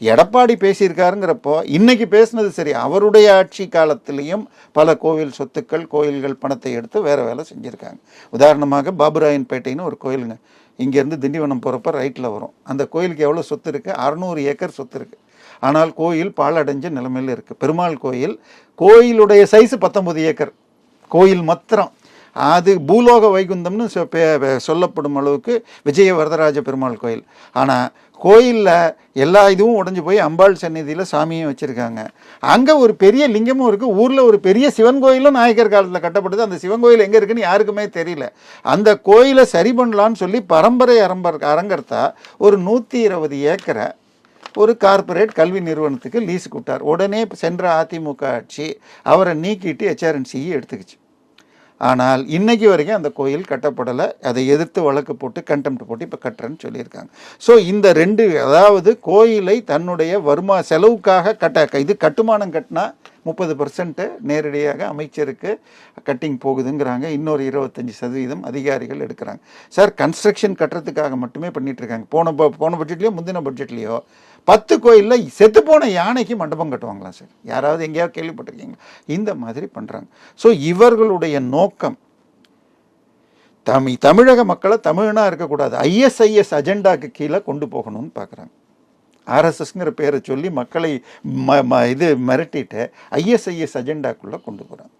எடப்பாடி பேசியிருக்காருங்கிறப்போ இன்றைக்கி பேசுனது சரி, அவருடைய ஆட்சி காலத்திலையும் பல கோவில் சொத்துக்கள் கோயில்கள் பணத்தை எடுத்து வேறு வேலை செஞ்சுருக்காங்க. உதாரணமாக பாபுராயன்பேட்டைன்னு ஒரு கோயிலுங்க, இங்கேருந்து திண்டிவனம் போகிறப்ப ரைட்டில் வரும். அந்த கோயிலுக்கு எவ்வளோ சொத்து இருக்குது? 600 ஏக்கர் சொத்து இருக்குது. ஆனால் கோயில் பாழடைஞ்ச நிலைமையில் இருக்குது. பெருமாள் கோயில், கோயிலுடைய சைஸு 19 ஏக்கர் கோயில் மாத்திரம். அது பூலோக வைகுந்தம்னு சொல்லப்படும் அளவுக்கு விஜய வரதராஜ பெருமாள் கோயில். ஆனால் கோயிலில் எல்லா இதுவும் உடஞ்சி போய் அம்பாள் சந்நிதியில் சாமியும் வச்சுருக்காங்க. அங்கே ஒரு பெரிய லிங்கமும் இருக்குது. ஊரில் ஒரு பெரிய சிவன் கோயிலும் நாயக்கர் காலத்தில் கட்டப்பட்டது. அந்த சிவன் கோயில் எங்கே இருக்குன்னு யாருக்குமே தெரியல. அந்த கோயிலை சரி பண்ணலான்னு சொல்லி பரம்பரை அரங்கர்த்தா ஒரு 120 ஏக்கரை ஒரு கார்ப்பரேட் கல்வி நிறுவனத்துக்கு லீஸுக்கு விட்டார். உடனே சென்ற அதிமுக ஆட்சி அவரை நீக்கிட்டு HRNCE எடுத்துக்கிச்சு. ஆனால் இன்னைக்கு வரைக்கும் அந்த கோயில் கட்டப்படலை. அதை எதிர்த்து வழக்கு போட்டு கண்டெம்ட் போட்டு இப்போ கட்டுறேன்னு சொல்லியிருக்காங்க. ஸோ இந்த ரெண்டு, அதாவது கோயிலை தன்னுடைய செலவுக்காக இது கட்டுமானம் கட்டினா 30% நேரடியாக அமைச்சருக்கு கட்டிங் போகுதுங்கிறாங்க. இன்னொரு 25% அதிகாரிகள் எடுக்கிறாங்க. சார், கன்ஸ்ட்ரக்ஷன் கட்டுறதுக்காக மட்டுமே பண்ணிட்டு இருக்காங்க. போன பட்ஜெட்லையோ முந்தின பட்ஜெட்லையோ 10 கோயிலில் செத்துப்போன யானைக்கு மண்டபம் கட்டுவாங்களாம் சார். யாராவது எங்கேயாவது கேள்விப்பட்டிருக்கீங்களா? இந்த மாதிரி பண்ணுறாங்க. ஸோ இவர்களுடைய நோக்கம் தமிழக மக்களை தமிழனாக இருக்கக்கூடாது, ISIS அஜெண்டாக்கு கீழே கொண்டு போகணும்னு பார்க்குறாங்க. RSSங்கிற பேரை சொல்லி மக்களை மிரட்டிட்டு ISIS அஜெண்டாக்குள்ளே கொண்டு போகிறாங்க.